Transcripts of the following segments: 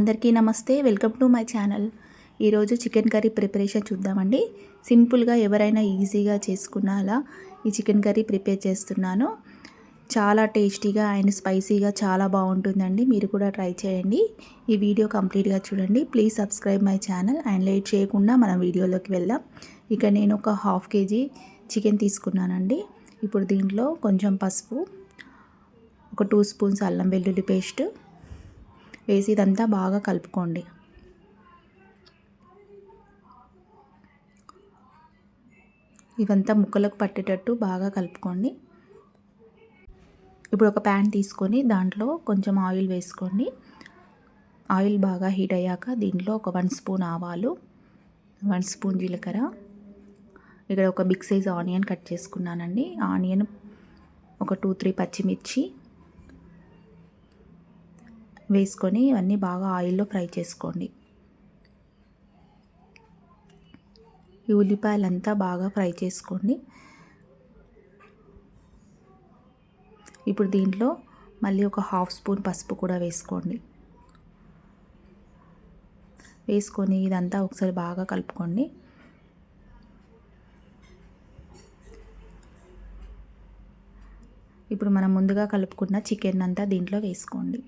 అందరికీ నమస్తే, welcome to my channel. ఈరోజు చికెన్ కర్రీ ప్రిపరేషన్ చూద్దామండి. సింపుల్గా ఎవరైనా ఈజీగా చేసుకునేలా ఈ చికెన్ కర్రీ ప్రిపేర్ చేస్తున్నాను. చాలా టేస్టీగా అండ్ స్పైసీగా చాలా బాగుంటుందండి. మీరు కూడా ట్రై చేయండి. ఈ వీడియో కంప్లీట్గా చూడండి. Please subscribe my channel and late చేయకుండా మనం వీడియోలోకి వెళ్దాం. ఇక నేను ఒక హాఫ్ కేజీ చికెన్ తీసుకున్నానండి. ఇప్పుడు దీంట్లో కొంచెం పసుపు, ఒక 2 స్పూన్స్ అల్లం వెల్లుల్లి పేస్ట్ వేసి ఇదంతా బాగా కలుపుకోండి. ఇవంతా ముక్కలకు పట్టేటట్టు బాగా కలుపుకోండి. ఇప్పుడు ఒక ప్యాన్ తీసుకొని దాంట్లో కొంచెం ఆయిల్ వేసుకోండి. ఆయిల్ బాగా హీట్ అయ్యాక దీంట్లో ఒక 1 స్పూన్ ఆవాలు, 1 స్పూన్ జీలకర్ర, ఇక్కడ ఒక బిగ్ సైజ్ ఆనియన్ కట్ చేసుకున్నానండి. ఆనియన్ ఒక 2-3 పచ్చిమిర్చి వేసుకొని ఇవన్నీ బాగా ఆయిల్లో ఫ్రై చేసుకోండి. ఈ ఉల్లిపాయలంతా బాగా ఫ్రై చేసుకోండి. ఇప్పుడు దీంట్లో మళ్ళీ ఒక 1/2 స్పూన్ పసుపు కూడా వేసుకోండి. వేసుకొని ఇదంతా ఒకసారి బాగా కలుపుకోండి. ఇప్పుడు మనం ముందుగా కలుపుకున్న చికెన్ అంతా దీంట్లో వేసుకోండి.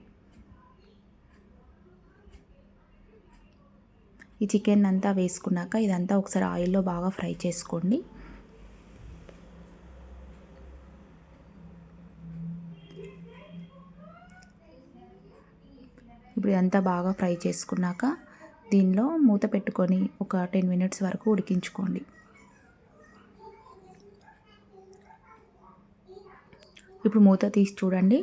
ఈ చికెన్ అంతా వేసుకున్నాక ఇదంతా ఒకసారి ఆయిల్లో బాగా ఫ్రై చేసుకోండి. ఇప్పుడు ఇదంతా బాగా ఫ్రై చేసుకున్నాక దీనిలో మూత పెట్టుకొని ఒక 10 మినిట్స్ వరకు ఉడికించుకోండి. ఇప్పుడు మూత తీసి చూడండి.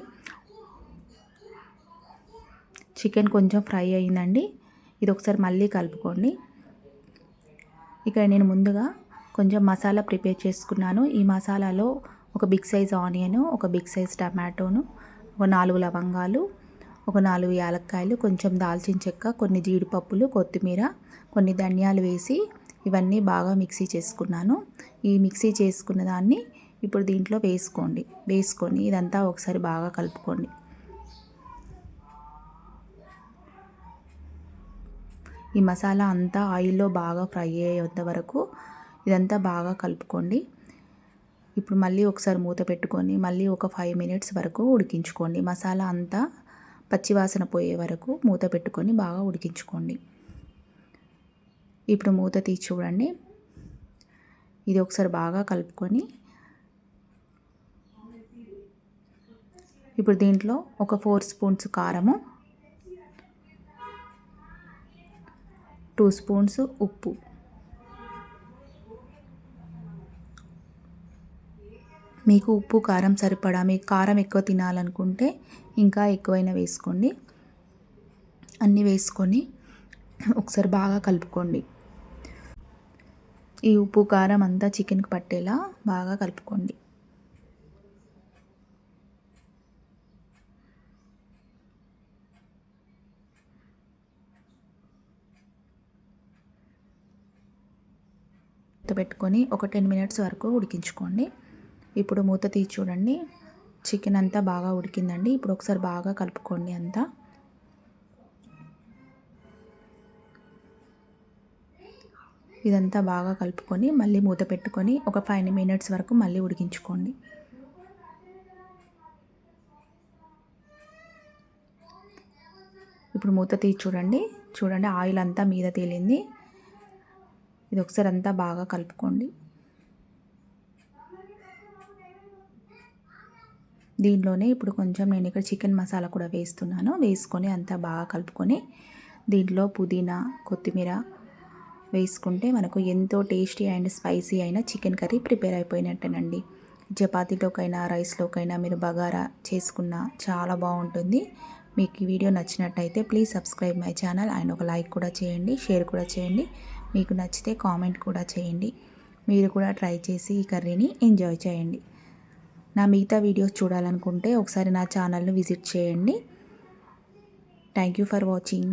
చికెన్ కొంచెం ఫ్రై అయిందండి. ఇది ఒకసారి మళ్ళీ కలుపుకోండి. ఇక్కడ నేను ముందుగా కొంచెం మసాలా ప్రిపేర్ చేసుకున్నాను. ఈ మసాలాలో ఒక బిగ్ సైజ్ ఆనియన్, ఒక బిగ్ సైజ్ టమాటోను, ఒక 4 లవంగాలు, ఒక 4 యాలక్కాయలు, కొంచెం దాల్చిన చెక్క, కొన్ని జీడిపప్పులు, కొత్తిమీర, కొన్ని ధనియాలు వేసి ఇవన్నీ బాగా మిక్సీ చేసుకున్నాను. ఈ మిక్సీ చేసుకున్న దాన్ని ఇప్పుడు దీంట్లో వేసుకొని ఇదంతా ఒకసారి బాగా కలుపుకోండి. ఈ మసాలా అంతా ఆయిల్లో బాగా ఫ్రై అయ్యేంత వరకు ఇదంతా బాగా కలుపుకోండి. ఇప్పుడు మళ్ళీ ఒకసారి మూత పెట్టుకొని మళ్ళీ ఒక 5 మినిట్స్ వరకు ఉడికించుకోండి. మసాలా అంతా పచ్చివాసన పోయే వరకు మూత పెట్టుకొని బాగా ఉడికించుకోండి. ఇప్పుడు మూత తీసి చూడండి. ఇది ఒకసారి బాగా కలుపుకొని ఇప్పుడు దీంట్లో ఒక 4 స్పూన్స్ కారము, 2 స్పూన్స్ ఉప్పు, మీకు ఉప్పు కారం సరిపడా, మీకు కారం ఎక్కువ తినాలనుకుంటే ఇంకా ఎక్కువైనా వేసుకోండి. అన్నీ వేసుకొని ఒకసారి బాగా కలుపుకోండి. ఈ ఉప్పు కారం అంతా చికెన్కి పట్టేలా బాగా కలుపుకోండి. పెట్టుకొని ఒక 10 మినిట్స్ వరకు ఉడికించుకోండి. ఇప్పుడు మూత తీసి చూడండి. చికెన్ అంతా బాగా ఉడికిందండి. ఇప్పుడు ఒకసారి బాగా కలుపుకోండి అంతా. ఇదంతా బాగా కలుపుకొని మళ్ళీ మూత పెట్టుకొని ఒక 5 మినిట్స్ వరకు మళ్ళీ ఉడికించుకోండి. ఇప్పుడు మూత తీసి చూడండి ఆయిల్ అంతా మీద తేలింది. ఇది ఒకసారి అంతా బాగా కలుపుకోండి. దీనిలోనే ఇప్పుడు కొంచెం నేను ఇక్కడ చికెన్ మసాలా కూడా వేస్తున్నాను. వేసుకొని అంతా బాగా కలుపుకొని దీంట్లో పుదీనా, కొత్తిమీర వేసుకుంటే మనకు ఎంతో టేస్టీ అండ్ స్పైసీ అయిన చికెన్ కర్రీ ప్రిపేర్ అయిపోయినట్టేనండి. చపాతీలోకైనా రైస్లోకైనా మీరు బగారా చేసుకున్న చాలా బాగుంటుంది. మీకు ఈ వీడియో నచ్చినట్టయితే please subscribe my channel and ఒక లైక్ కూడా చేయండి, షేర్ కూడా చేయండి. మీకు నచ్చితే కామెంట్ కూడా చేయండి. మీరు కూడా ట్రై చేసి ఈ కర్రీని ఎంజాయ్ చేయండి. నా మిగతా వీడియోస్ చూడాలనుకుంటే ఒకసారి నా ఛానల్ని విజిట్ చేయండి. Thank you for watching.